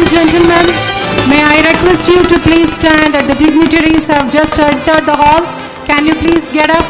gentlemen, may I request you to please stand as the dignitaries have just entered the hall. Can you please get up?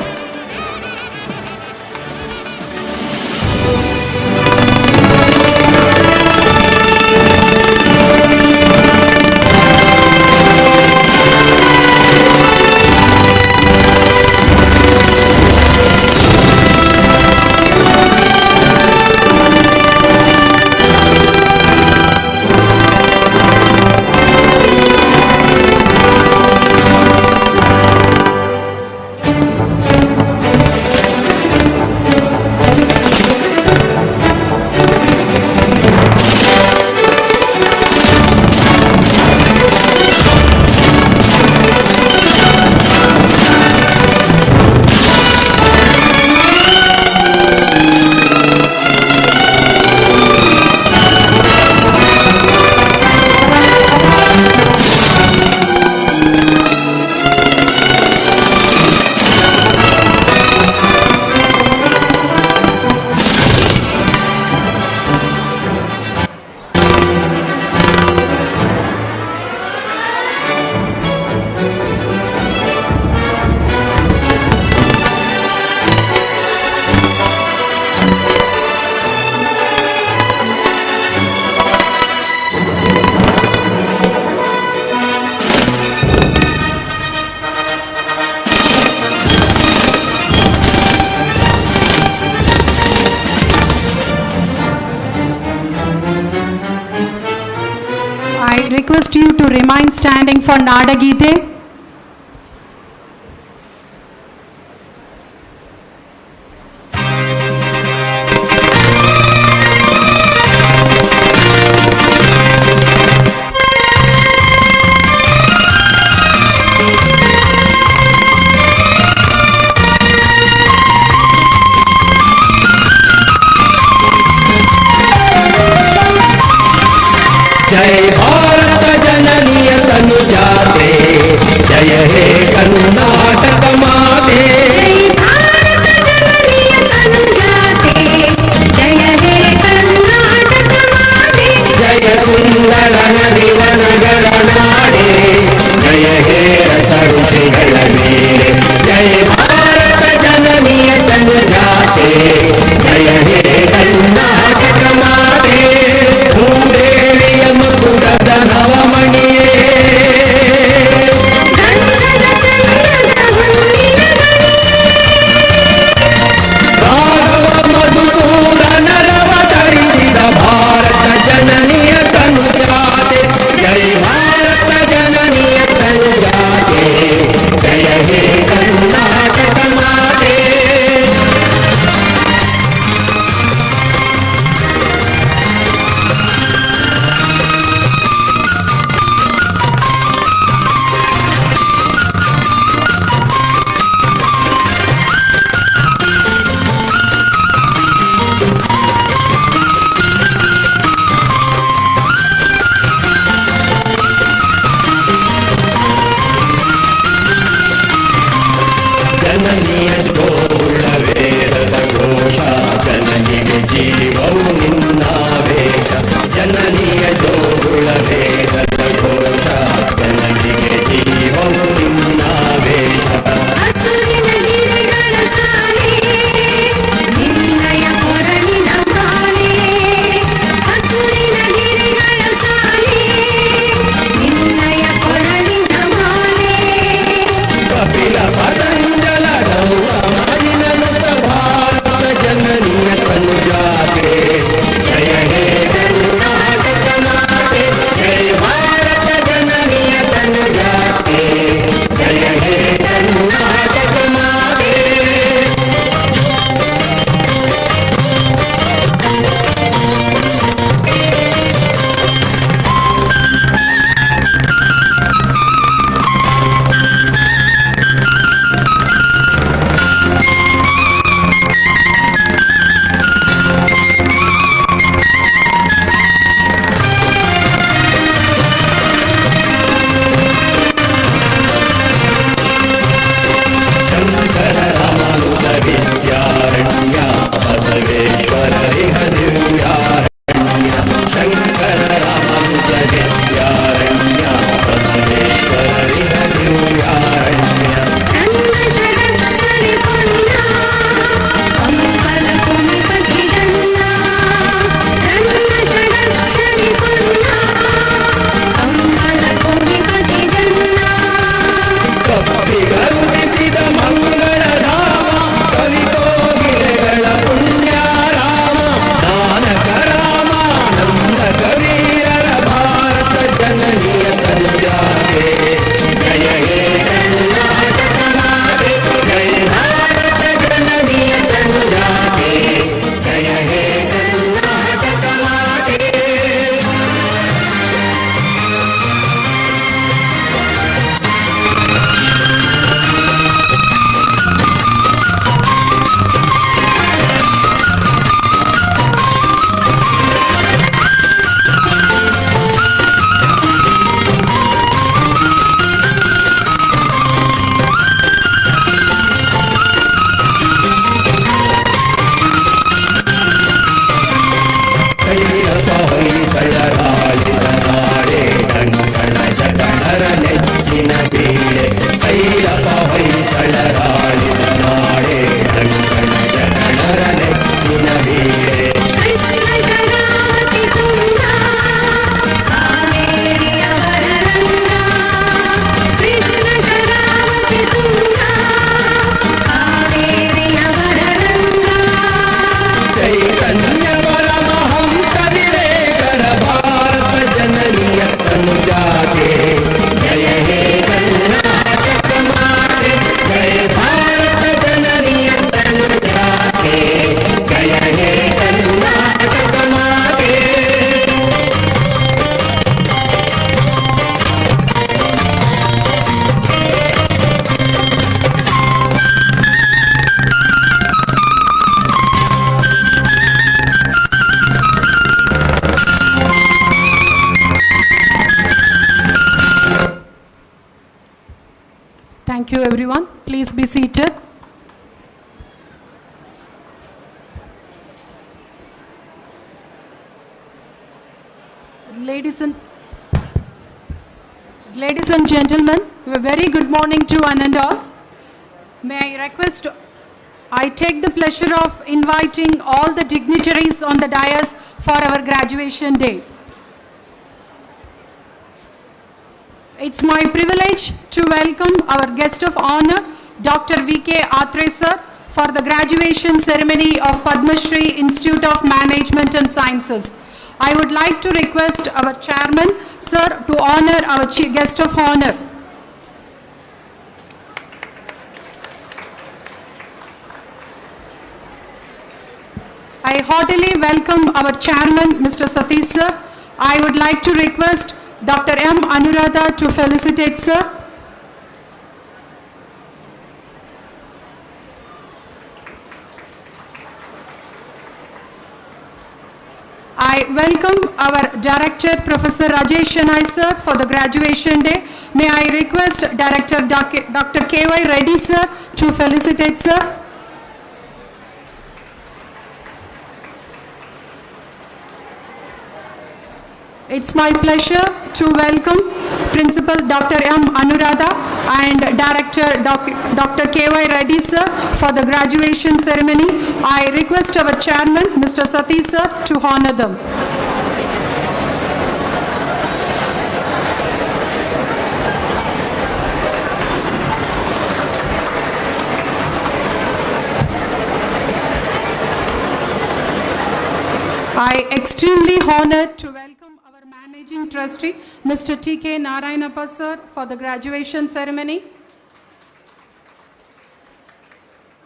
I request you to remain standing for Nadagite. जय भारत जननीय तनु जाते, जय हे कर्नाटक माते। जय भारत जननीय तनु जाते, जय हे कर्नाटक माते। जय सुंदर नदी वनಗಳ ನಾಡೆ, जय हे रस ऋषिಗಳ ಮೇರೆ। जय भारत जननीय तनु जाते, जय हे कर्नाटक माते। ಮೂಡೇರಿಯ ಮಗುಡದ ನವಮಣಿಯೇ, ಗಂಧದ ಚಂದ್ರದ ಹೊನ್ನಿನ ಗಣಿಯೇ, Thank you, everyone. Please be seated. Ladies and gentlemen, a very good morning to one and all. May I request, I take the pleasure of inviting all the dignitaries on the dais for our graduation day. It's my privilege to welcome our guest of honor, Dr. V.K. Atre sir, for the graduation ceremony of Padmashree Institute of Management and Sciences. I would like to request our chairman, sir, to honor our guest of honor. I heartily welcome our chairman, Mr. Satish sir. I would like to request Dr. M. Anuradha to felicitate sir. I welcome our director, Professor Rajesh Shenoy sir, for the graduation day. May I request Director Dr. K.Y. Reddy sir to felicitate sir. It's my pleasure to welcome Principal Dr. M. Anuradha and Director Dr. K.Y. Reddy sir for the graduation ceremony. I request our chairman, Mr. Satish sir, to honor them. I extremely honored to welcome our Managing Trustee, Mr. T.K. Narayanappa sir, for the graduation ceremony.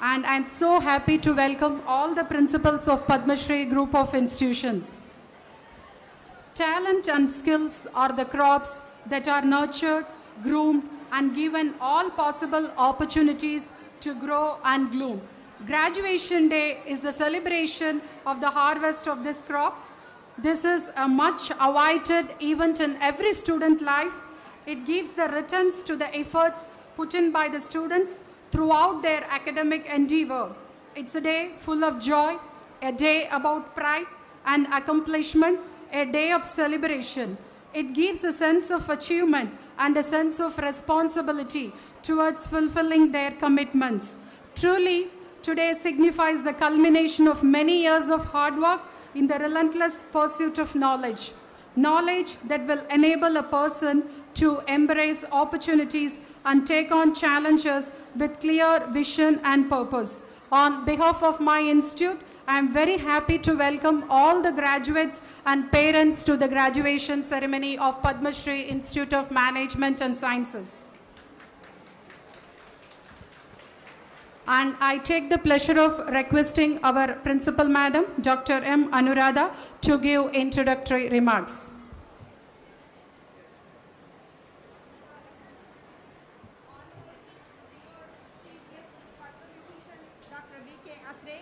And I'm so happy to welcome all the principals of Padmashree Group of Institutions. Talent and skills are the crops that are nurtured, groomed, and given all possible opportunities to grow and bloom. Graduation day is the celebration of the harvest of this crop. This is a much awaited event in every student life. It gives the returns to the efforts put in by the students throughout their academic endeavor. It's a day full of joy, a day about pride and accomplishment, a day of celebration. It gives a sense of achievement and a sense of responsibility towards fulfilling their commitments. Truly, today signifies the culmination of many years of hard work in the relentless pursuit of knowledge. Knowledge that will enable a person to embrace opportunities and take on challenges with clear vision and purpose. On behalf of my institute, I am very happy to welcome all the graduates and parents to the graduation ceremony of Padmashree Institute of Management and Sciences. And I take the pleasure of requesting our Principal Madam, Dr. M. Anuradha, to give introductory remarks. Dr. V.K. Atre,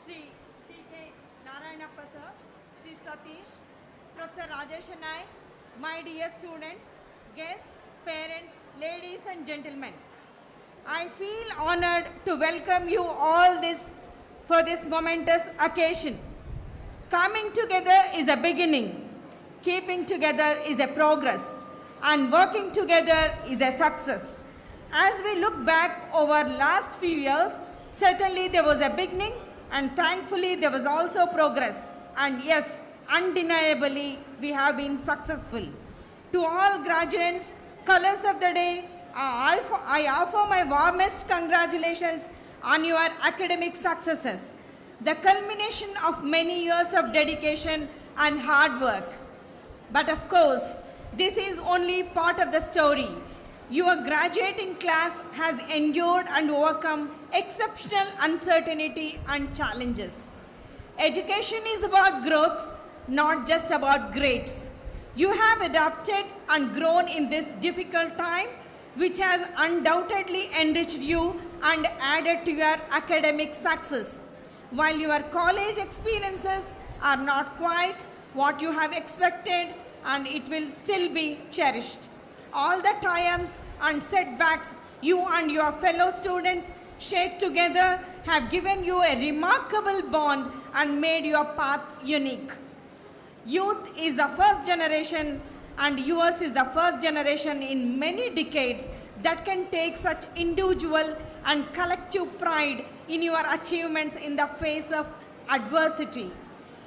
Shri T.K. Narayanappa sir, Shri Satish, Professor Rajesh Shenoy, my dear students, guests, parents, ladies and gentlemen. I feel honored to welcome you all for this momentous occasion. Coming together is a beginning, keeping together is a progress, and working together is a success. As we look back over last few years, certainly there was a beginning and thankfully there was also progress. And yes, undeniably we have been successful. To all graduates, colors of the day, I offer my warmest congratulations on your academic successes, the culmination of many years of dedication and hard work. But of course, this is only part of the story. Your graduating class has endured and overcome exceptional uncertainty and challenges. Education is about growth, not just about grades. You have adapted and grown in this difficult time, which has undoubtedly enriched you and added to your academic success. While your college experiences are not quite what you have expected, and it will still be cherished. All the triumphs and setbacks You and your fellow students shared together have given you a remarkable bond and made your path unique. Youth is the first generation, and yours is the first generation in many decades that can take such individual and collective pride in your achievements in the face of adversity.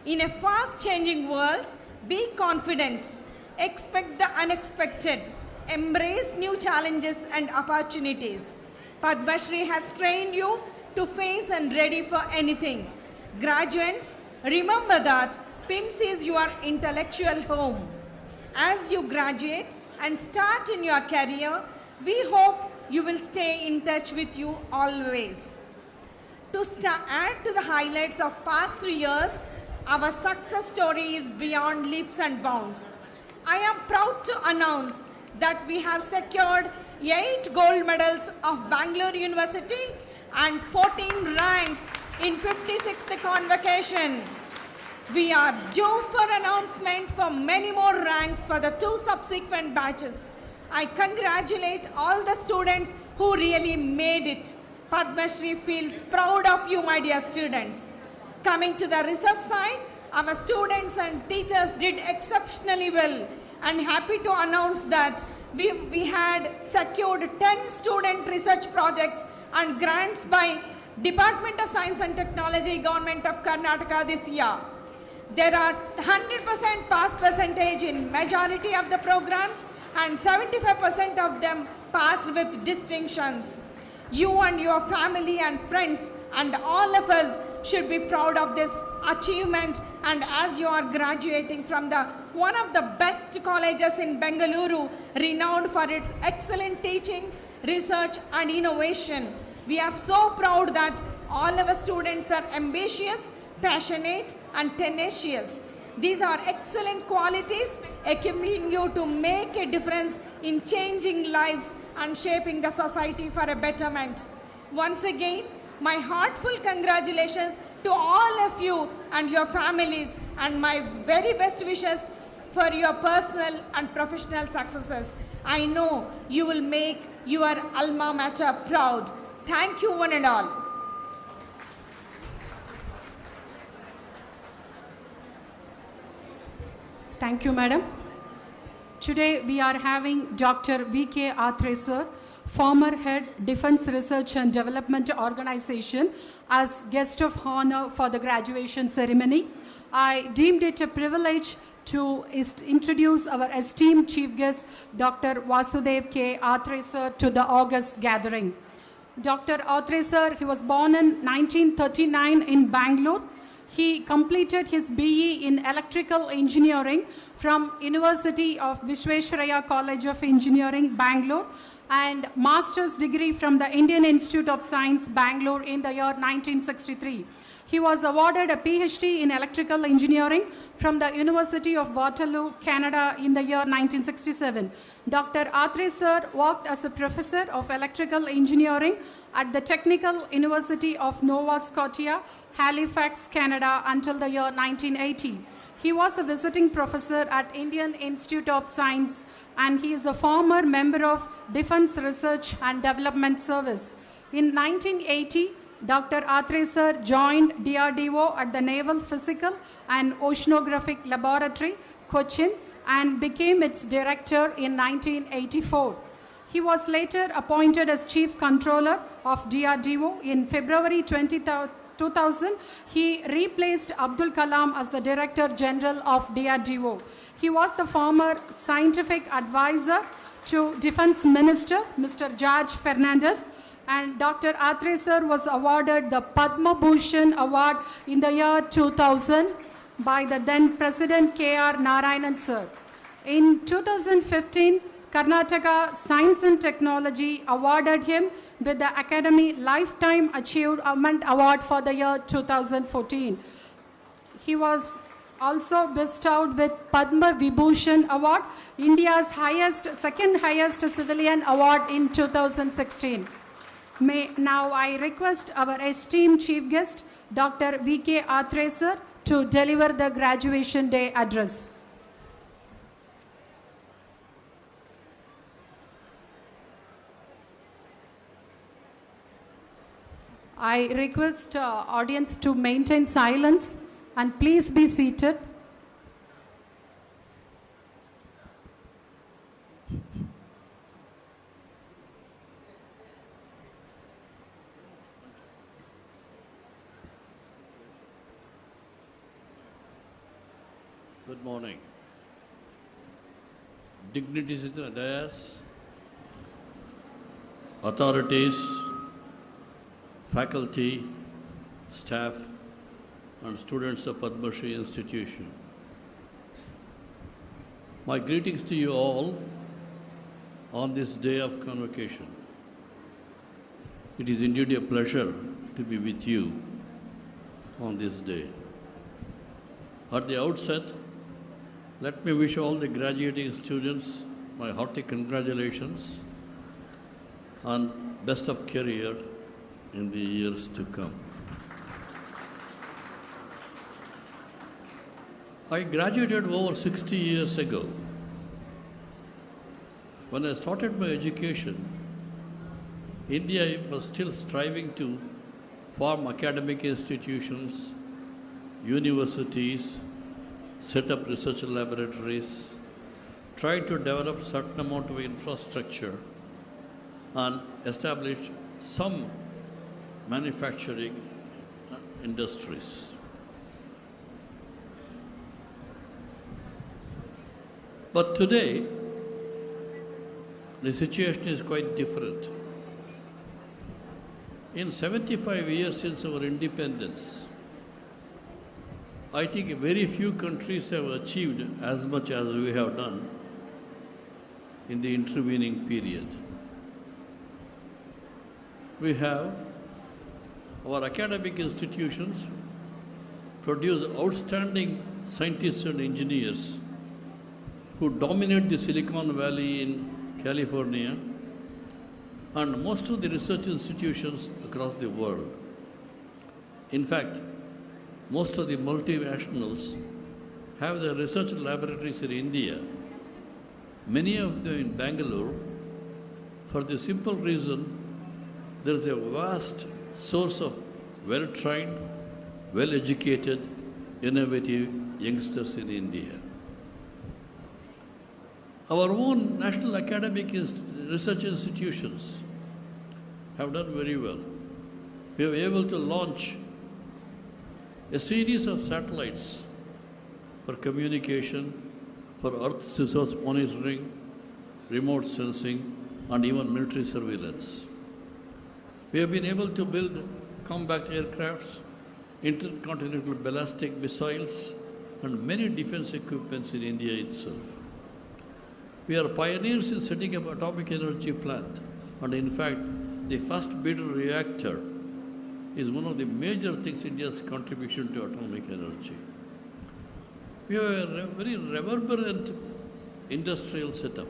In a fast-changing world, be confident, expect the unexpected, embrace new challenges and opportunities. Padmashree has trained you to face and ready for anything. Graduates, remember that PIMS is your intellectual home. As you graduate and start in your career, we hope you will stay in touch with you always. To add to the highlights of past 3 years, our success story is beyond leaps and bounds. I am proud to announce that we have secured 8 gold medals of Bangalore University and 14 ranks in 56th convocation. We are due for announcement for many more ranks for the 2 subsequent batches. I congratulate all the students who really made it. Padmashree feels proud of you, my dear students. Coming to the research side, our students and teachers did exceptionally well, and happy to announce that we had secured 10 student research projects and grants by Department of Science and Technology, Government of Karnataka this year. There are 100% pass percentage in majority of the programs, and 75% of them passed with distinctions. You and your family and friends and all of us should be proud of this achievement, and as you are graduating from one of the best colleges in Bengaluru, renowned for its excellent teaching, research and innovation. We are so proud that all our students are ambitious, passionate and tenacious. These are excellent qualities equipping you to make a difference in changing lives and shaping the society for a betterment. Once again, my heartfelt congratulations to all of you and your families, and my very best wishes for your personal and professional successes. I know you will make your alma mater proud. Thank you one and all. Thank you, madam. Today we are having Dr. V.K. Atre sir, former head Defense Research and Development Organization, as guest of honor for the graduation ceremony. I deemed it a privilege to introduce our esteemed chief guest, Dr. Vasudev K. Atre sir, to the August gathering. Dr. Atre sir, he was born in 1939 in Bangalore. He completed his BE in Electrical Engineering from University of Visvesvaraya College of Engineering, Bangalore, and master's degree from the Indian Institute of Science, Bangalore in the year 1963. He was awarded a PhD in Electrical Engineering from the University of Waterloo, Canada in the year 1967. Dr. Atre sir worked as a professor of Electrical Engineering at the Technical University of Nova Scotia, Halifax, Canada until the year 1980. He was a visiting professor at Indian Institute of Science, and he is a former member of Defense Research and Development Service. In 1980, Dr. Atre sir joined DRDO at the Naval Physical and Oceanographic Laboratory, Cochin, and became its director in 1984. He was later appointed as Chief Controller of DRDO in February 2000. He replaced Abdul Kalam as the Director General of DRDO. He was the former scientific advisor to Defense Minister, Mr. George Fernandez, and Dr. Atre sir was awarded the Padma Bhushan Award in the year 2000 by the then President K.R. Narayanan sir. In 2015, Karnataka Science and Technology awarded him with the Academy Lifetime Achievement Award for the year 2014. He was also bestowed with Padma Vibhushan Award, India's second highest civilian award in 2016. Now I request our esteemed chief guest, Dr. V.K. Atre sir, to deliver the graduation day address. I request audience to maintain silence and please be seated. Good morning. Dignitaries in the dais, authorities, faculty, staff, and students of Padmashree Institution. My greetings to you all on this day of convocation. It is indeed a pleasure to be with you on this day. At the outset, let me wish all the graduating students my hearty congratulations and best of career in the years to come. I graduated over 60 years ago. When I started my education, India was still striving to form academic institutions, universities, set up research laboratories, try to develop certain amount of infrastructure and establish some manufacturing industries. But today, the situation is quite different. In 75 years since our independence, I think very few countries have achieved as much as we have done in the intervening period. We have our academic institutions produce outstanding scientists and engineers who dominate the Silicon Valley in California and most of the research institutions across the world. In fact, most of the multinationals have their research laboratories in India, many of them in Bangalore, for the simple reason there is a vast source of well-trained, well-educated, innovative youngsters in India. Our own national academic research institutions have done very well. We were able to launch a series of satellites for communication, for Earth resource monitoring, remote sensing, and even military surveillance. We have been able to build combat aircrafts, intercontinental ballistic missiles, and many defense equipments in India itself. We are pioneers in setting up atomic energy plant, and in fact, the first beta reactor is one of the major things India's contribution to atomic energy. We have a very reverberant industrial setup.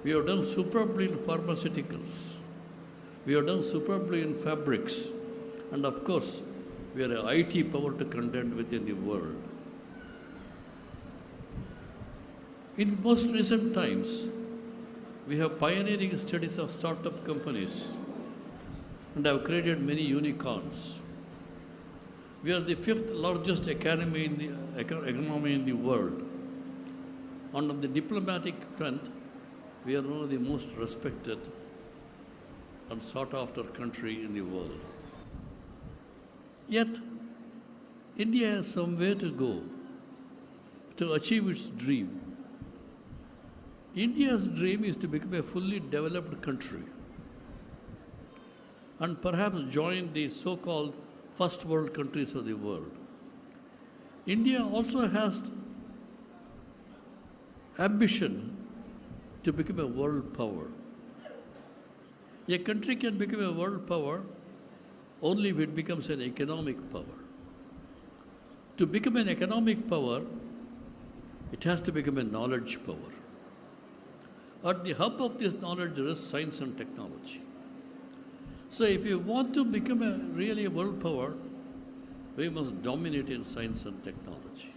We have done superbly in pharmaceuticals. We have done superbly in fabrics. And of course, we are an IT power to contend with in the world. In the most recent times, we have pioneering studies of startup companies and have created many unicorns. We are the fifth largest economy in the world. And on the diplomatic front, we are one of the most respected and sought after country in the world. Yet, India has some way to go to achieve its dream. India's dream is to become a fully developed country and perhaps join the so-called first world countries of the world. India also has ambition to become a world power. A country can become a world power only if it becomes an economic power. To become an economic power, it has to become a knowledge power. At the hub of this knowledge there is science and technology. So if you want to become really a world power, we must dominate in science and technology.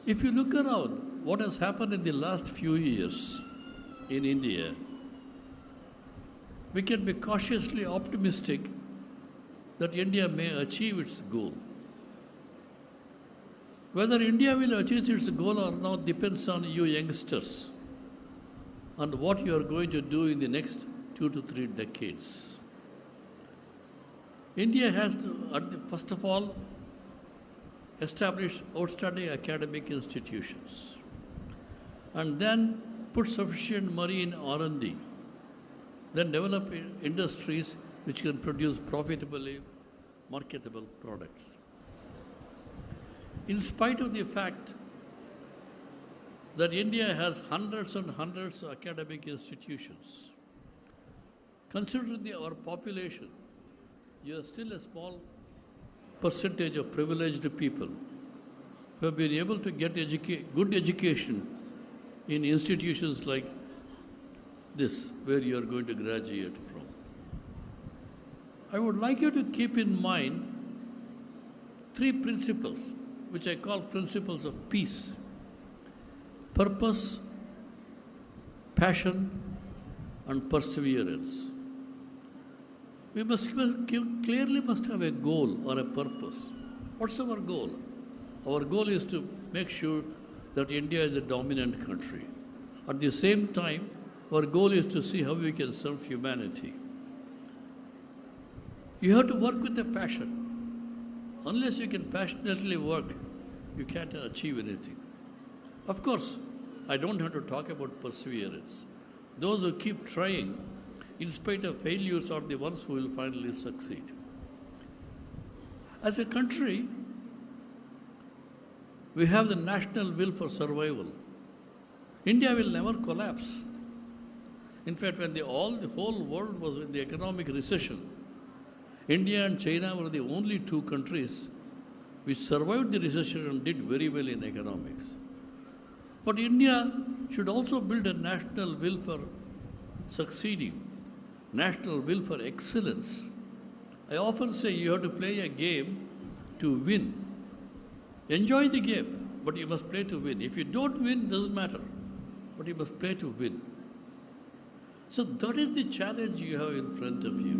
If you look around what has happened in the last few years in India, we can be cautiously optimistic that India may achieve its goal. Whether India will achieve its goal or not depends on you youngsters and what you are going to do in the next 2 to 3 decades. India has to, first of all, establish outstanding academic institutions and then put sufficient money in R&D, then develop industries which can produce profitably marketable products. In spite of the fact that India has hundreds and hundreds of academic institutions, considering our population, you are still a small percentage of privileged people who have been able to get good education in institutions like this, where you are going to graduate from. I would like you to keep in mind 3 principles, which I call principles of peace: purpose, passion, and perseverance. We clearly must have a goal or a purpose. What's our goal? Our goal is to make sure that India is a dominant country. At the same time, our goal is to see how we can serve humanity. You have to work with a passion. Unless you can passionately work, you can't achieve anything. Of course, I don't have to talk about perseverance. Those who keep trying, in spite of failures, are the ones who will finally succeed. As a country, we have the national will for survival. India will never collapse. In fact, when the whole world was in the economic recession, India and China were the only 2 countries which survived the recession and did very well in economics. But India should also build a national will for succeeding, national will for excellence. I often say you have to play a game to win. Enjoy the game, but you must play to win. If you don't win, it doesn't matter, but you must play to win. So that is the challenge you have in front of you.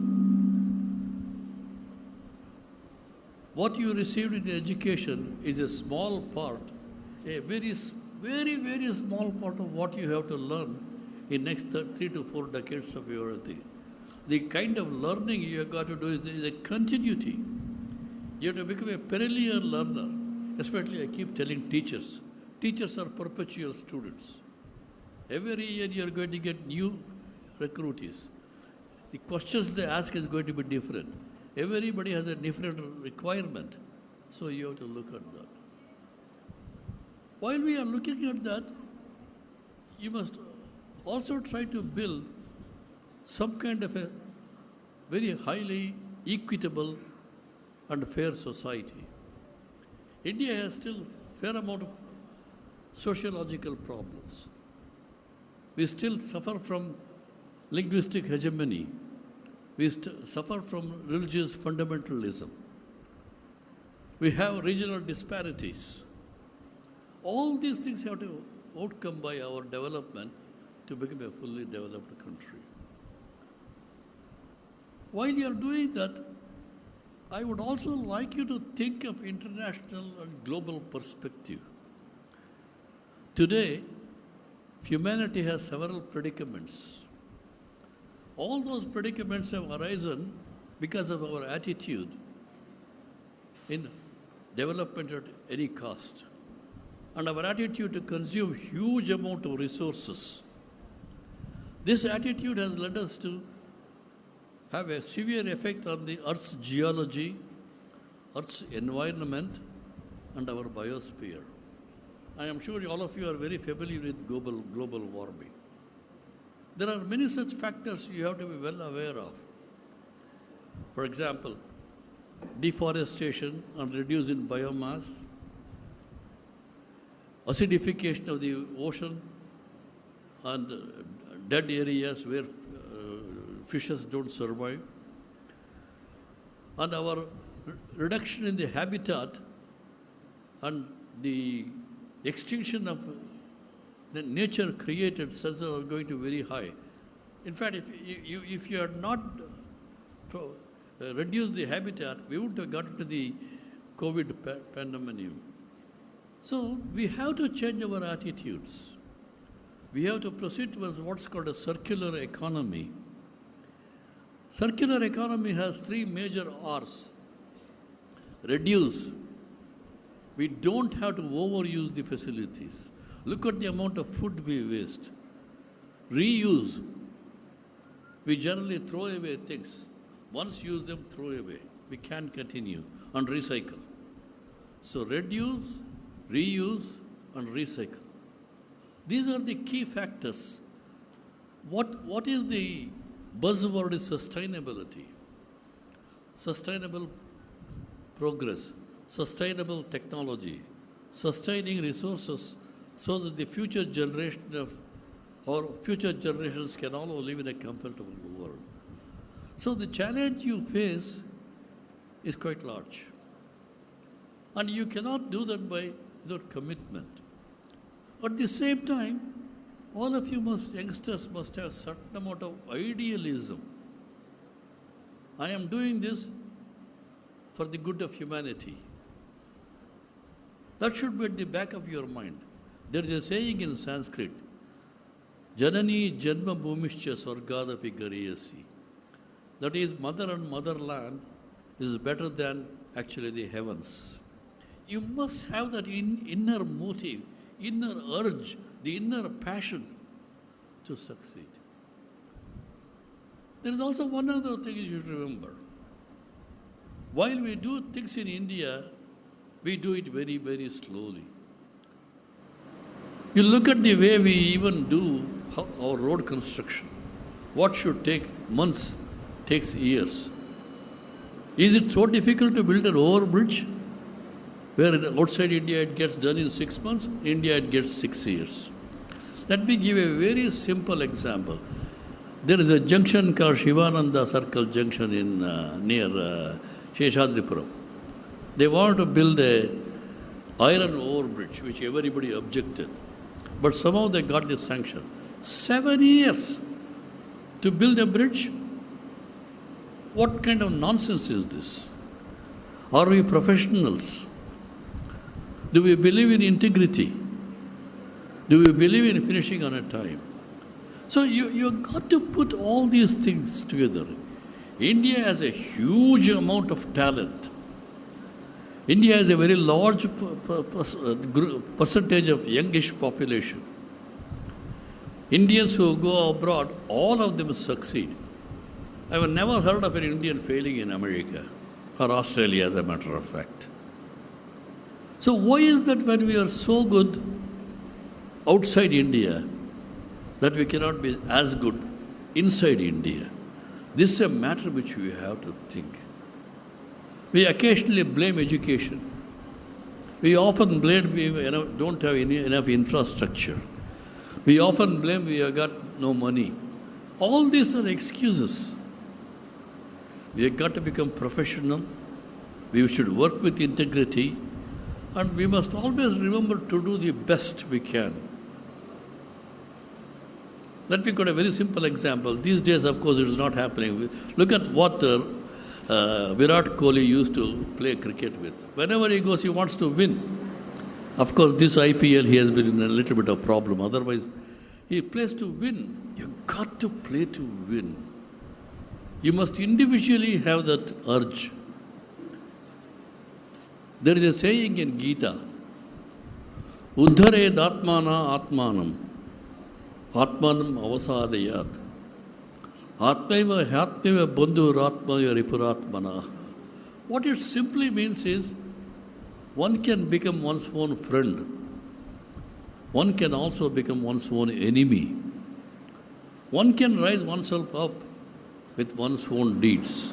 What you received in education is a small part, a very, very, very small part of what you have to learn in next 3 to 4 decades of your thing. The kind of learning you have got to do is a continuity. You have to become a perennial learner. Especially I keep telling teachers. Teachers are perpetual students. Every year you are going to get new recruitees. The questions they ask is going to be different. Everybody has a different requirement. So you have to look at that. While we are looking at that, you must also try to build some kind of a very highly equitable and fair society. India has still a fair amount of sociological problems. We still suffer from linguistic hegemony. We suffer from religious fundamentalism. We have regional disparities. All these things have to outcome by our development to become a fully developed country. While you are doing that, I would also like you to think of international and global perspective. Today, humanity has several predicaments. All those predicaments have arisen because of our attitude in development at any cost, and our attitude to consume huge amount of resources. This attitude has led us to have a severe effect on the Earth's geology, Earth's environment, and our biosphere. I am sure all of you are very familiar with global warming. There are many such factors you have to be well aware of. For example, deforestation and reducing biomass, acidification of the ocean, and dead areas where fishes don't survive, and our reduction in the habitat and the extinction of the nature created such are going to be very high. In fact, if you had not reduced the habitat, we would have got into the COVID pandemonium. So we have to change our attitudes. We have to proceed towards what's called a circular economy. Circular economy has three major R's. Reduce. We don't have to overuse the facilities. Look at the amount of food we waste. Reuse. We generally throw away things. Once use them, throw away. We can't continue. And recycle. So reduce, reuse, and recycle. These are the key factors. What is the buzzword is sustainability. Sustainable progress, sustainable technology, sustaining resources so that the future generation of or future generations can all live in a comfortable world. So the challenge you face is quite large. And you cannot do that without commitment. At the same time, all of you youngsters must have a certain amount of idealism. I am doing this for the good of humanity. That should be at the back of your mind. There is a saying in Sanskrit, Janani Janma Bhumischa Swargadapi Gariyasi. That is, mother and motherland is better than actually the heavens. You must have that inner motive, inner urge, the inner passion to succeed. There is also one other thing you should remember. While we do things in India, we do it very, very slowly. You look at the way we even do our road construction. What should take months takes years. Is it so difficult to build an overbridge? Where outside India it gets done in 6 months, India it gets 6 years. Let me give a very simple example. There is a junction called Shivananda Circle Junction in near Sheshadripuram. They wanted to build an iron overbridge, which everybody objected. But somehow they got this sanction. 7 years to build a bridge? What kind of nonsense is this? Are we professionals? Do we believe in integrity? Do we believe in finishing on a time? So you've got to put all these things together. India has a huge amount of talent. India has a very large percentage of youngish population. Indians who go abroad, all of them succeed. I have never heard of an Indian failing in America or Australia, as a matter of fact. So why is that when we are so good outside India, that we cannot be as good inside India? This is a matter which we have to think. We occasionally blame education. We often blame we don't have enough infrastructure. We often blame we have got no money. All these are excuses. We have got to become professional. We should work with integrity. And we must always remember to do the best we can. Let me quote a very simple example. These days, of course, it is not happening. Look at what Virat Kohli used to play cricket with. Whenever he goes, he wants to win. Of course, this IPL, he has been in a little bit of problem. Otherwise, he plays to win. You've got to play to win. You must individually have that urge. There is a saying in Gita, Uddhared Atmana Atmanam, Atmanam Avasadayat, Atmaiva Hatmaiva Bandhu Ratmaya Ripuratmana. What it simply means is, one can become one's own friend. One can also become one's own enemy. One can rise oneself up with one's own deeds.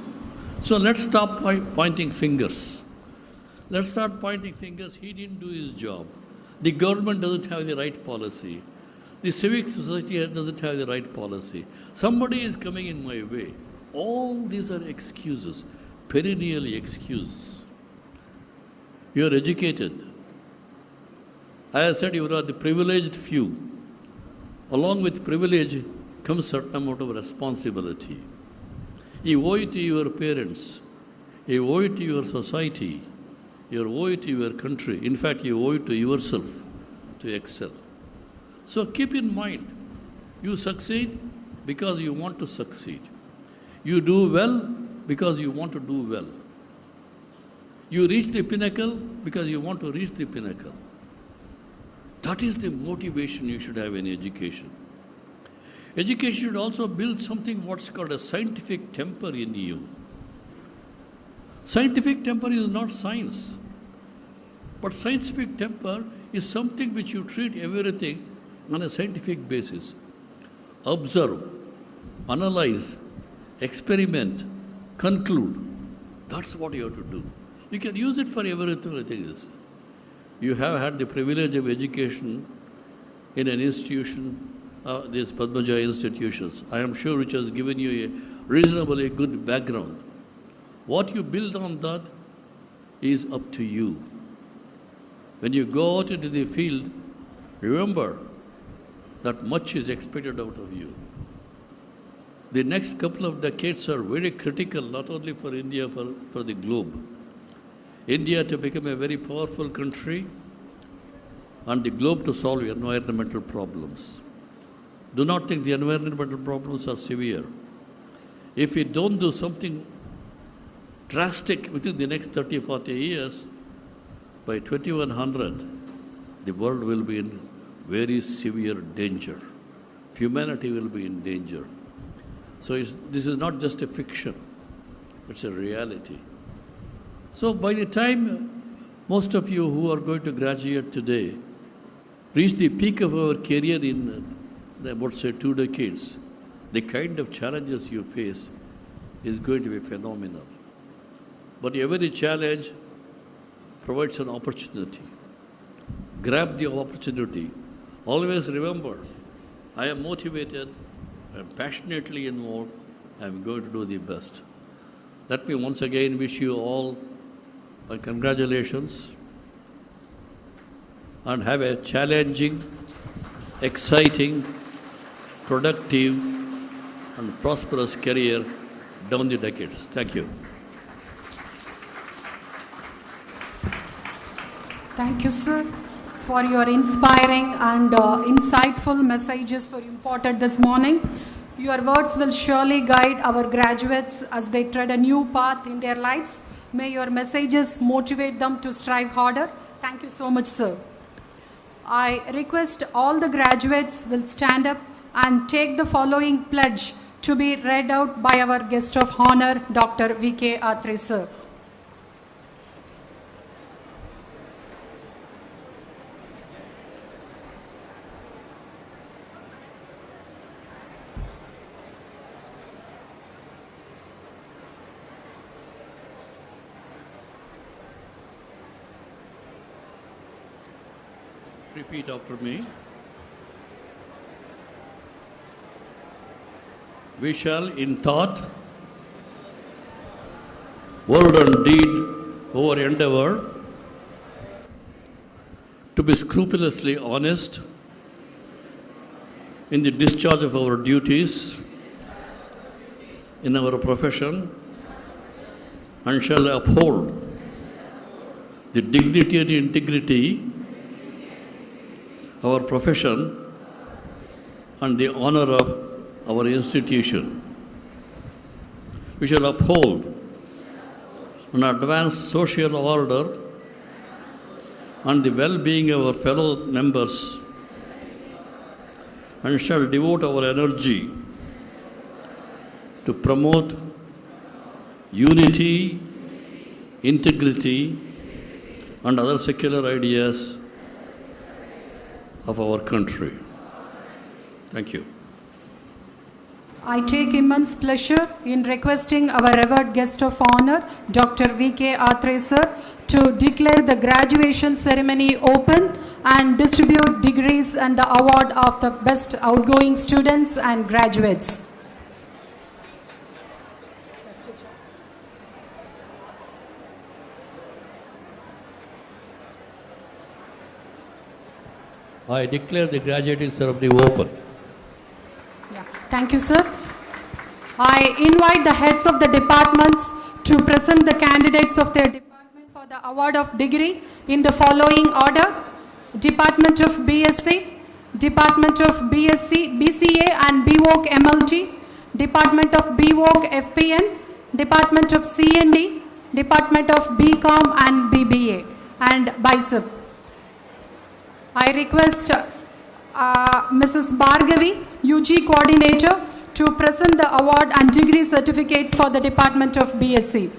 So let's stop pointing fingers. Let's start pointing fingers. He didn't do his job. The government doesn't have the right policy. The civic society doesn't have the right policy. Somebody is coming in my way. All these are excuses, perennial excuses. You are educated. I have said you are the privileged few. Along with privilege comes certain amount of responsibility. You owe it to your parents, you owe it to your society, you owe it to your country. In fact, you owe it to yourself to excel. So keep in mind, you succeed because you want to succeed. You do well because you want to do well. You reach the pinnacle because you want to reach the pinnacle. That is the motivation you should have in education. Education should also build something what's called a scientific temper in you. Scientific temper is not science, but scientific temper is something which you treat everything on a scientific basis. Observe, analyze, experiment, conclude. That's what you have to do. You can use it for everything. You have had the privilege of education in an institution, these Padmashree institutions, I am sure, which has given you a reasonably good background. What you build on that is up to you. When you go out into the field, remember that much is expected out of you. The next couple of decades are very critical, not only for India, for the globe. India to become a very powerful country and the globe to solve environmental problems. Do not think the environmental problems are severe. If we don't do something drastic within the next 30, 40 years, by 2100, the world will be in very severe danger. Humanity will be in danger. So this is not just a fiction, it's a reality. So by the time most of you who are going to graduate today reach the peak of our career in about, say, 2 decades, the kind of challenges you face is going to be phenomenal. But every challenge provides an opportunity. Grab the opportunity. Always remember, I am motivated, I am passionately involved, I am going to do the best. Let me once again wish you all my congratulations and have a challenging, exciting, productive and prosperous career down the decades. Thank you. Thank you, sir, for your inspiring and insightful messages for imparted this morning. Your words will surely guide our graduates as they tread a new path in their lives. May your messages motivate them to strive harder. Thank you so much, sir. I request all the graduates will stand up and take the following pledge to be read out by our guest of honor, Dr. V.K. Atre, sir. Repeat after me. We shall in thought, word and deed over endeavor to be scrupulously honest in the discharge of our duties in our profession and shall uphold the dignity and integrity our profession and the honor of our institution. We shall uphold and advance social order and the well-being of our fellow members and shall devote our energy to promote unity, integrity and other secular ideas of our country. Thank you. I take immense pleasure in requesting our revered guest of honor, Dr. V.K. Atre, sir, to declare the graduation ceremony open and distribute degrees and the award of the best outgoing students and graduates. I declare the graduating ceremony open. Yeah. Thank you, sir. I invite the heads of the departments to present the candidates of their department for the award of degree in the following order: Department of BSc, Department of BSc, BCA and BVOC MLT, Department of BVOC FPN, Department of CND, Department of BCom and BBA, and BICEP. I request Mrs. Bhargavi, UG Coordinator, to present the award and degree certificates for the Department of BSc.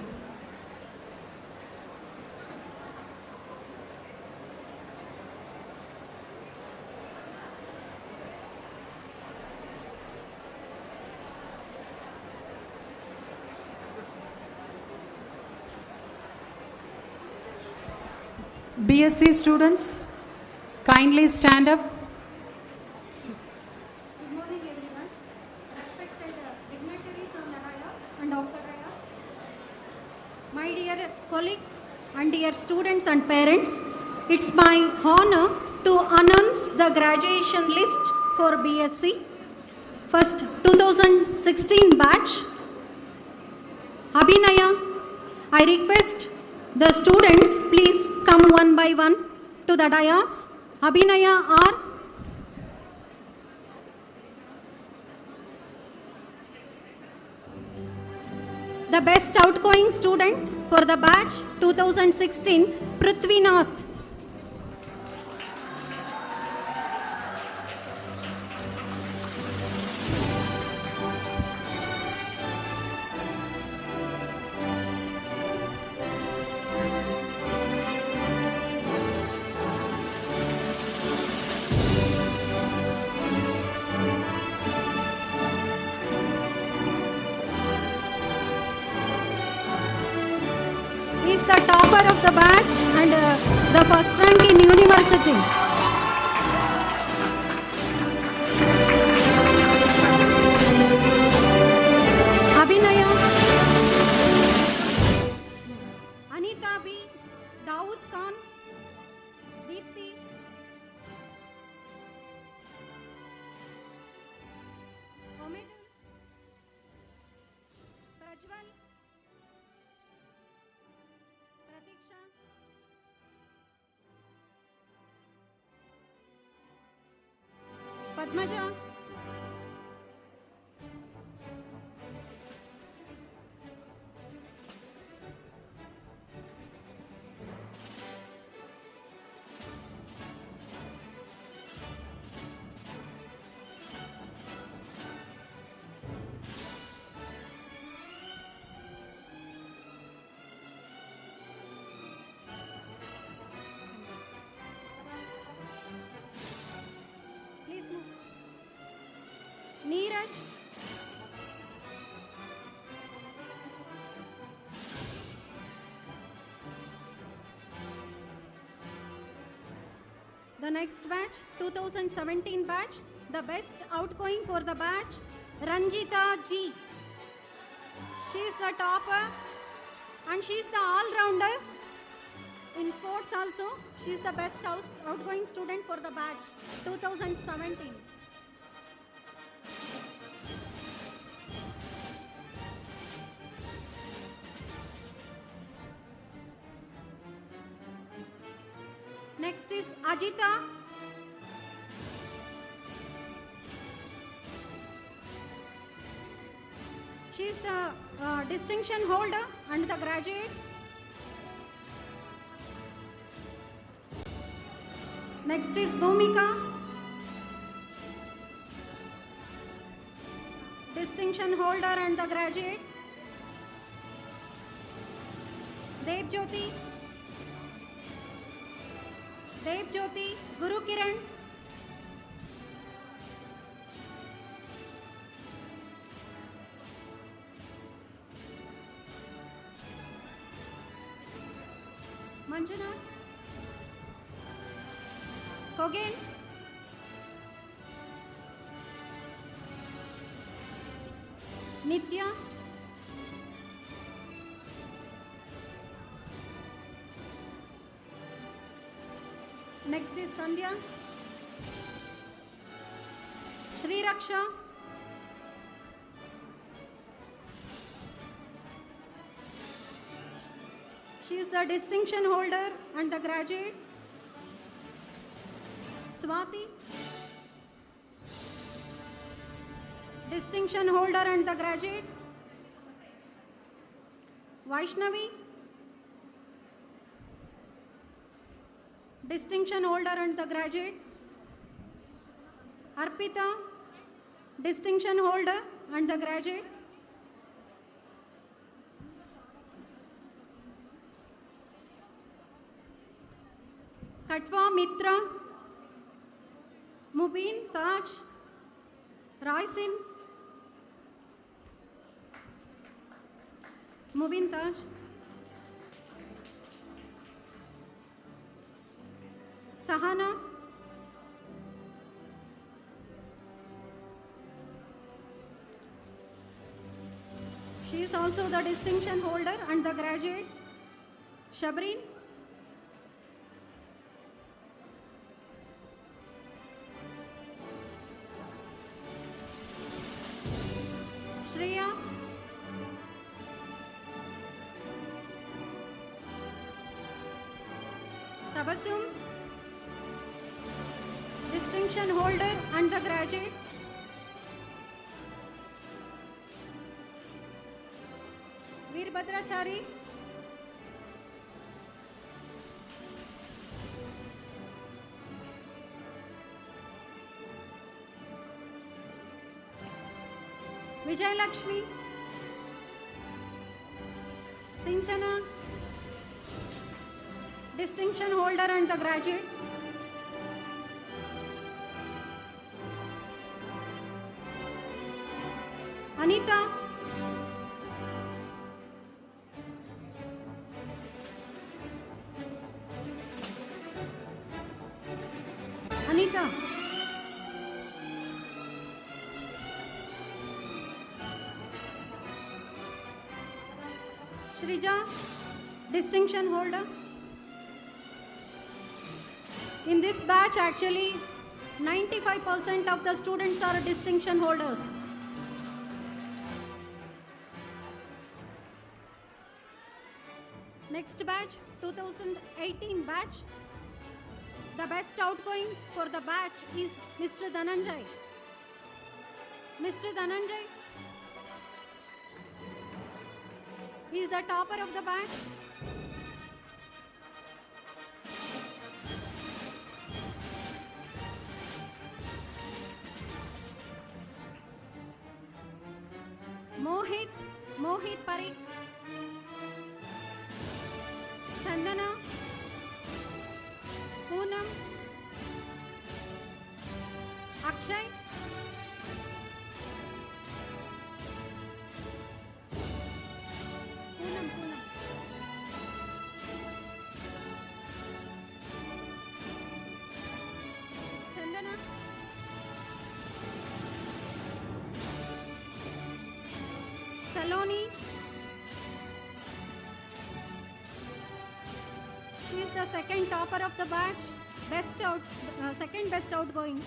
BSc students, kindly stand up. Good morning, everyone. Respected dignitaries on the dais and off the dais. My dear colleagues and dear students and parents, it's my honor to announce the graduation list for BSc. First, 2016 batch. Abhinaya, I request the students please come one by one to the dais. Abhinaya are the best outgoing student for the batch 2016, Prithvinath. He is the topper of the batch and the first rank in university. Abhinaya, Anita B, Dawood Khan, Deepthi, Omidul, Prajwal, Pratiksha, Padmaja, please move. Neeraj, the next batch, 2017 batch, the best outgoing for the batch, Ranjita G. She is the topper and she is the all-rounder in sports also. She is the best outgoing student for the batch 2017. Next is Ajita. She is the distinction holder and the graduate. Next is Bhumika. Distinction holder and the graduate. Devjyoti. Devjyoti, Guru Kiran. Manjuna. Kogen. Nitya. Next is Sandhya. Shri Raksha. She is the distinction holder and the graduate. Swati, distinction holder and the graduate. Vaishnavi, distinction holder and the graduate. Arpita, distinction holder and the graduate. Katwa Mitra, Mubin Taj, Raisin, Mubin Taj, Sahana, she is also the distinction holder and the graduate. Shabreen, Shreya, Tabassum, distinction holder and the graduate. Veerbhadrachari, Vijay Lakshmi, Sinchana, distinction holder and the graduate. Anita, Anita, Shrija, distinction holder. In this batch, actually, 95% of the students are distinction holders. Next batch, 2018 batch. The best outgoing for the batch is Mr. Dhananjay. Mr. Dhananjay, he is the topper of the batch. Mohit Parikh, Chandana, Poonam, Akshay, Poonam, Chandana, Saloni, she is the second topper of the batch, second best outgoing.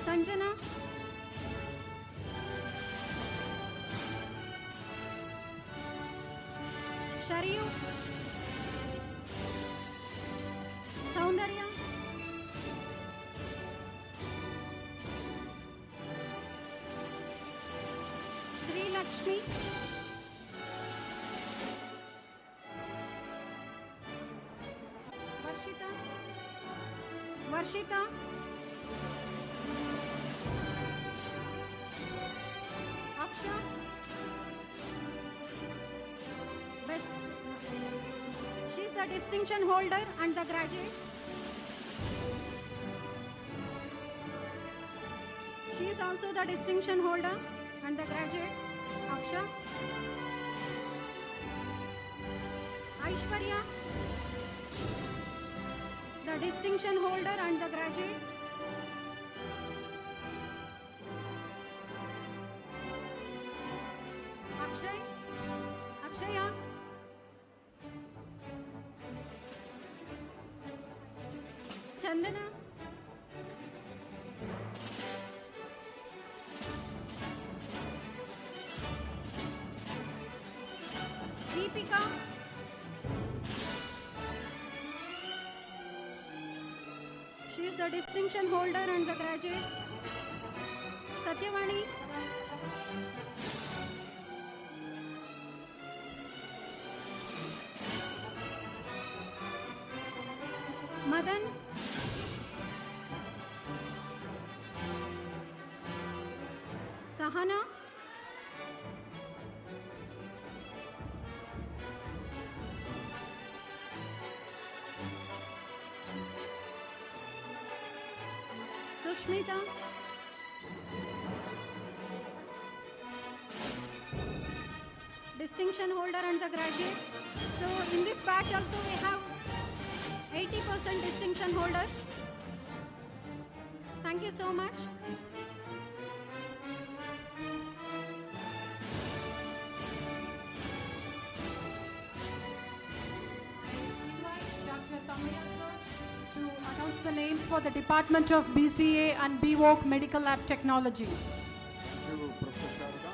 Sanjana, Shariyu, Soundarya, Shri Lakshmi, Varshita, Aksha, she is the distinction holder and the graduate. She is also the distinction holder and the graduate. Aksha, Aishwarya, the distinction holder and the graduate. Akshaya, Chandana, Gopika. She is the distinction holder and the graduate. Satyavani. Madan. Sahana. Sushmita. Distinction holder and the graduate. So in this batch also we have 80% distinction holder. Thank you so much. Dr. Tamaya sir to announce the names for the Department of BCA and BVOC Medical Lab Technology. Thank you, Professor Sharda.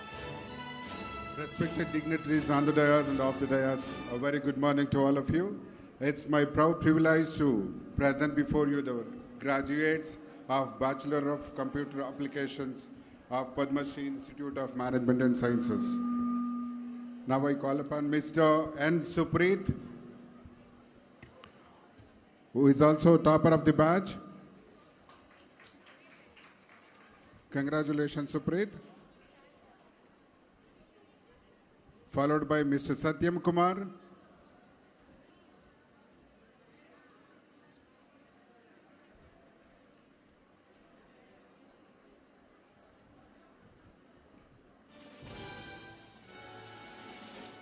Respected dignitaries on the dais and off the dais, a very good morning to all of you. It's my proud privilege to present before you the graduates of Bachelor of Computer Applications of Padmashree Institute of Management and Sciences. Now I call upon Mr. N. Supreet, who is also topper of the batch. Congratulations, Supreet. Followed by Mr. Satyam Kumar.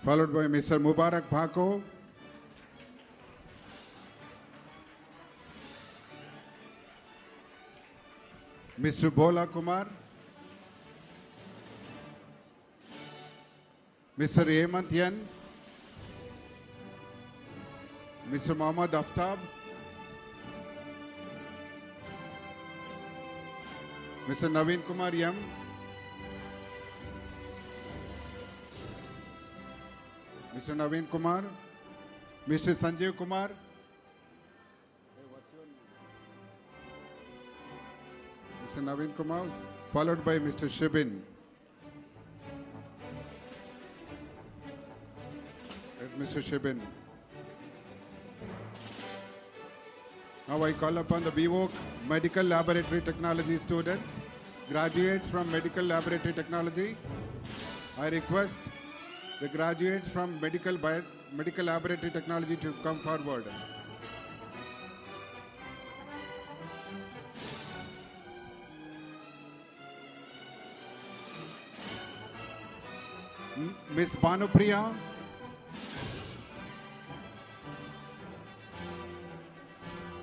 Followed by Mr. Mubarak Bhako. Mr. Bhola Kumar. Mr. Hemant Yan. Mr. Mohammad Aftab. Mr. Naveen Kumar Yam. Mr. Naveen Kumar. Mr. Sanjeev Kumar. Mr. Naveen Kumar, followed by Mr. Shibin. Yes, Mr. Shibin. Now I call upon the BVOC Medical Laboratory Technology students, graduates from Medical Laboratory Technology. I request the graduates from Medical Laboratory Technology to come forward. Miss Bhanupriya.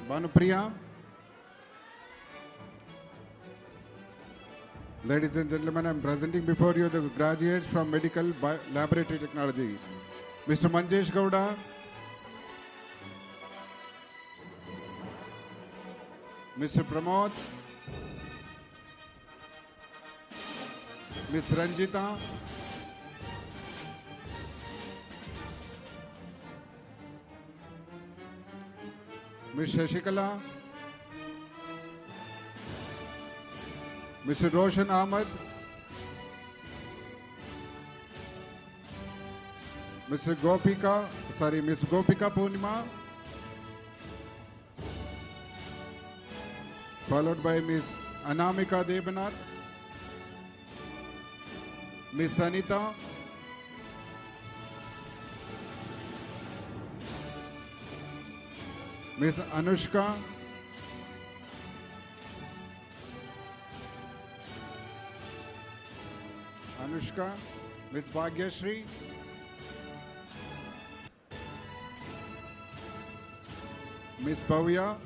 Bhanupriya. Ladies and gentlemen, I am presenting before you the graduates from Medical Laboratory Technology. Mr. Manjesh Gowda. Mr. Pramod. Miss Ranjita. Ms. Shashikala, Mr. Roshan Ahmed, Miss Gopika Purnima, followed by Miss Anamika Debanath, Miss Anita, Miss Anushka, Miss Bhagyashree, Miss Bhavya,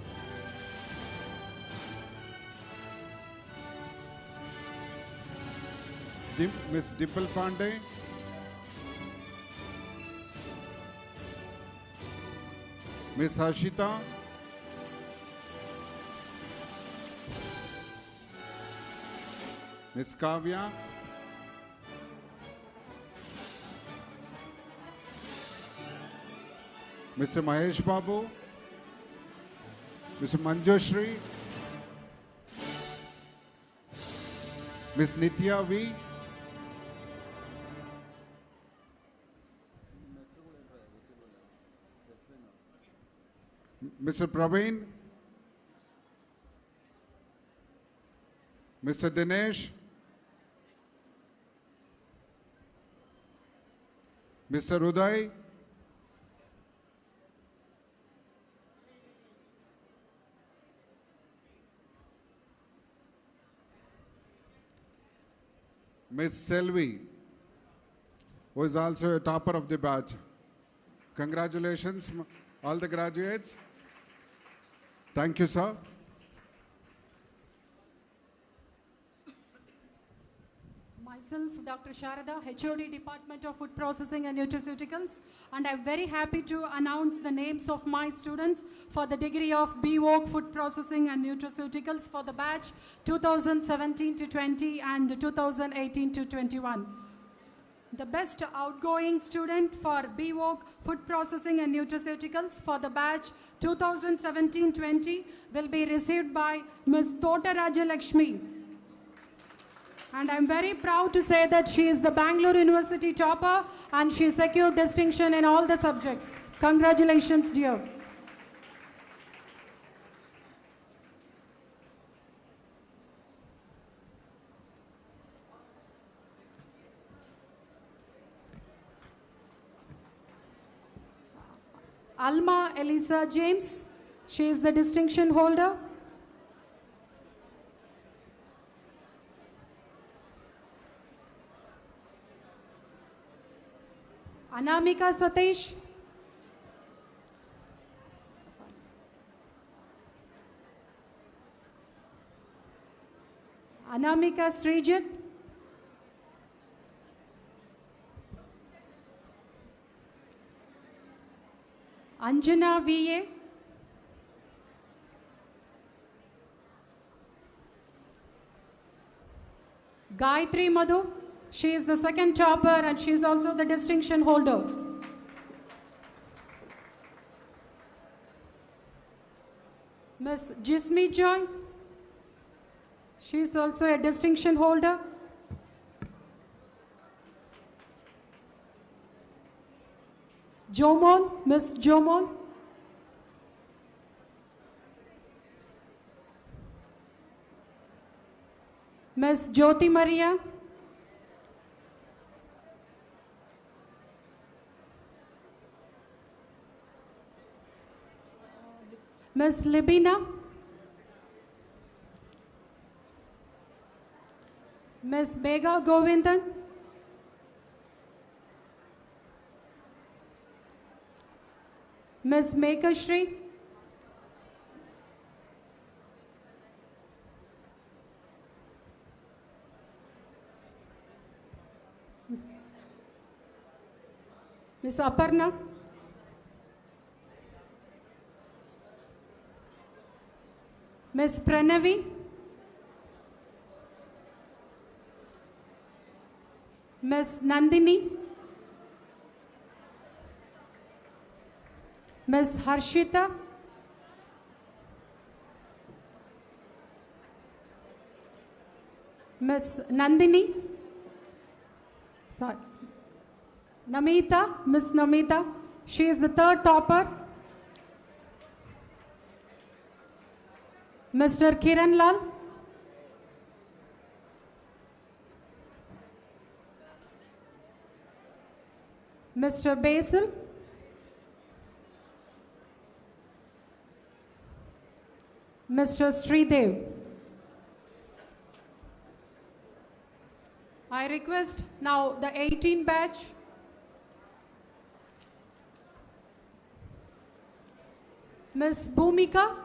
Miss Dimple Pandey, Miss Harshita, Miss Kavya, Mr. Mahesh Babu, Mr. Manjushri, Miss Nitya V, Mr. Praveen, Mr. Dinesh, Mr. Uday, Miss Selvi, who is also a topper of the batch. Congratulations, all the graduates. Thank you, sir. Myself, Dr. Sharada, HOD Department of Food Processing and Nutraceuticals, and I'm very happy to announce the names of my students for the degree of BVOC Food Processing and Nutraceuticals for the batch 2017 to 20 and 2018 to 21. The best outgoing student for BVOC Food Processing and Nutraceuticals for the batch 2017-20 will be received by Ms. Tota Rajalakshmi. And I'm very proud to say that she is the Bangalore University topper and she secured distinction in all the subjects. Congratulations, dear. Alma Elisa James, she is the distinction holder. Anamika Satish. Anamika Srijit. Anjana VA. Gayatri Madhu. She is the second topper and she is also the distinction holder. Miss Jismi Joy. She is also a distinction holder. Jomol, Miss Jomol. Miss Jyoti Maria. Miss Libina. Miss Bega Govindan. Miss Mekashri. Miss Aparna. Miss Pranavi. Miss Nandini. Miss Harshita. Miss Nandini. Sorry. Namita, Miss Namita. She is the third topper. Mr. Kiran Lal. Mr. Basil. Mr. Sridev. I request now the 18 batch. Miss Bhumika.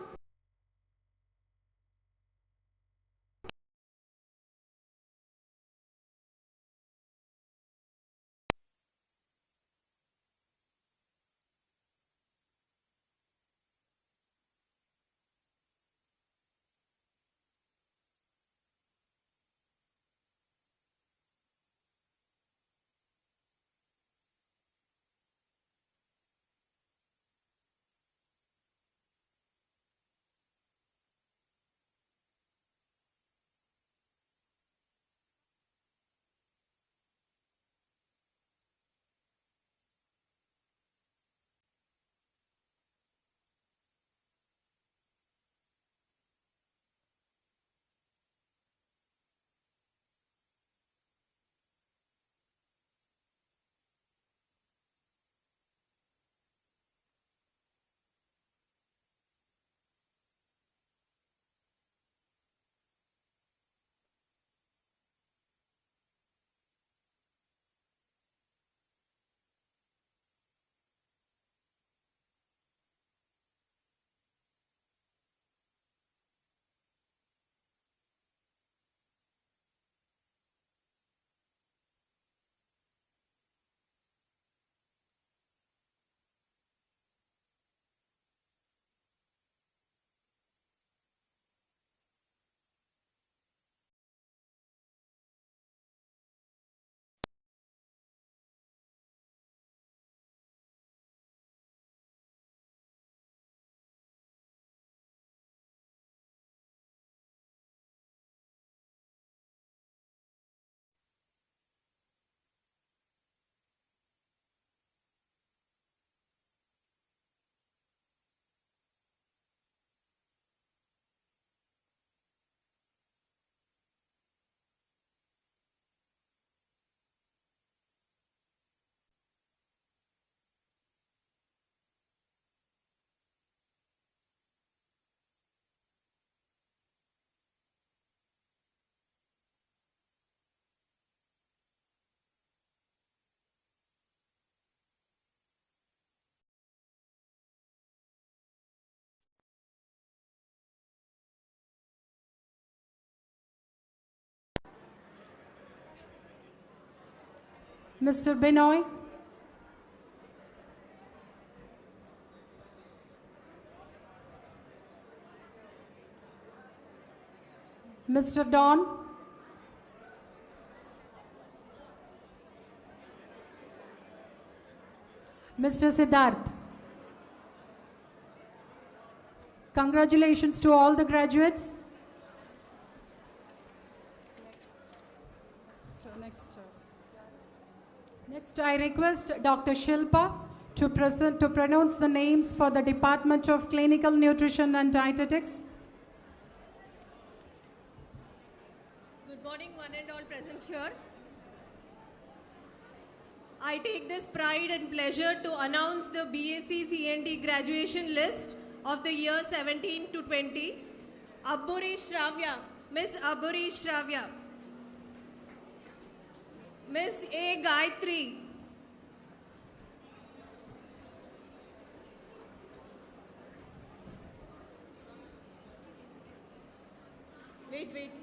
Mr. Binoy, Mr. Don, Mr. Siddharth. Congratulations to all the graduates. Next, I request Dr. Shilpa to pronounce the names for the Department of Clinical Nutrition and Dietetics. Good morning, one and all present here. I take this pride and pleasure to announce the BSc CND graduation list of the year 17 to 20. Abburi Shravya, Miss Abburi Shravya. Miss A. Gayatri. Wait, Gayatri.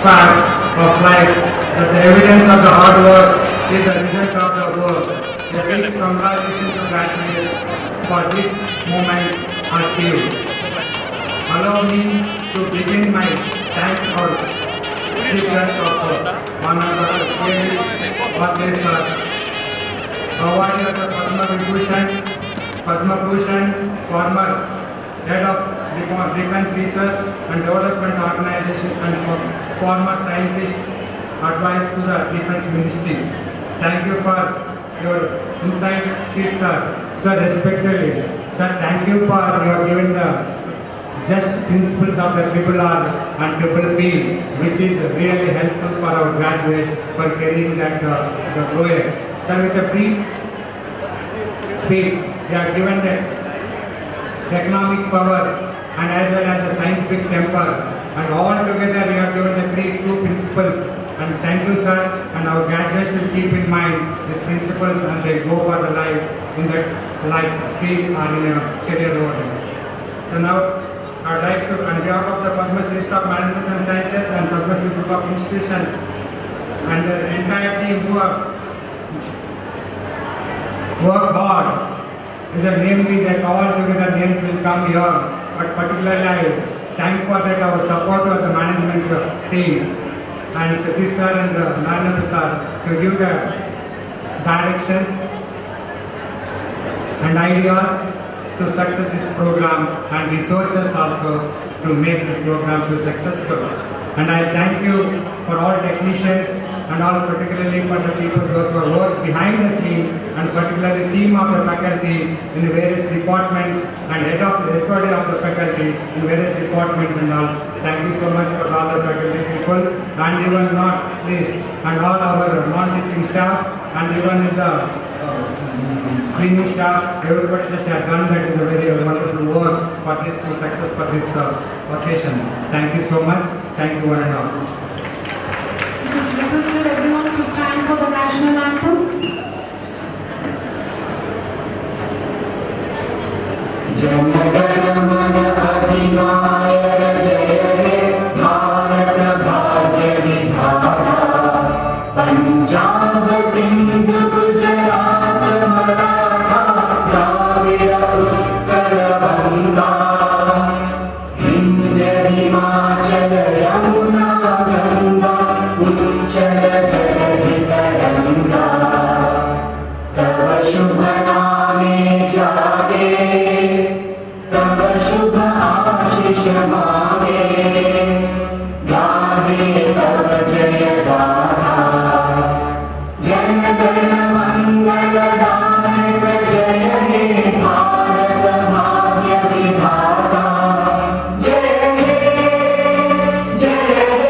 fact of life that the evidence of the hard work is the result of the work. A big congratulations to graduates for this moment achieved. Allow me to begin my thanks for chief guest of honor Dr. K.V. Padmashree sir, awardee of the Padma Bhushan, former head of Defense Research and Development Organization and former scientist advised to the Defense Ministry. Thank you for your insight skills, sir. Sir, respectfully, sir, thank you for your giving the just principles of the triple R and triple B, which is really helpful for our graduates for carrying that the project. Sir, with a brief speech, we have given the economic power and as well as the scientific temper, and all together we have given the two principles. And thank you, sir, and our graduates will keep in mind these principles and they go for the life in that life stream or in a career road. So now I would like to, on behalf of the Padmashree Staff Management and Sciences and Padmashree Group of Institutions and the entire team who have worked hard, is a namely that all together names will come here, but particularly I thank for that our support of the management team and Satish sir and Narayana sir to give the directions and ideas to success this program and resources also to make this program to successful. And I thank you for all technicians and all particularly for the people those who work behind the scene and particularly team of the faculty in the various departments and head of the HOD of the faculty in various departments and all. Thank you so much for all the faculty people and even not least and all our non-teaching staff and even is the cleaning staff, everybody just have done that is a very wonderful work for this to success for this occasion. Thank you so much. Thank you one and all. It is requested everyone to stand for the national anthem. Jana Gana Mana अधिनायक जय हे भारत भाग्य विधाता पंजाब सिंध गुजरात मराठा द्राविड़ उत्कल बंगा विंध्य हिमाचल यमुना गंगा उच्चल जलधि तरंगा तव शुभ नामे जागे तब शुभ आशीष मांगे गाहे तब जय गाथा जन गण मंगल दायक जय हे भारत भाग्य विधाता जय हे जय हे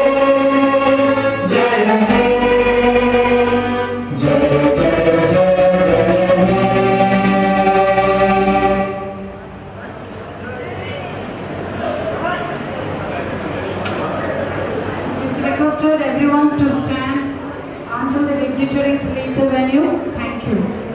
जय हे जय जय जय जय हे Requested everyone to stand until the dignitaries leave the venue. Thank you.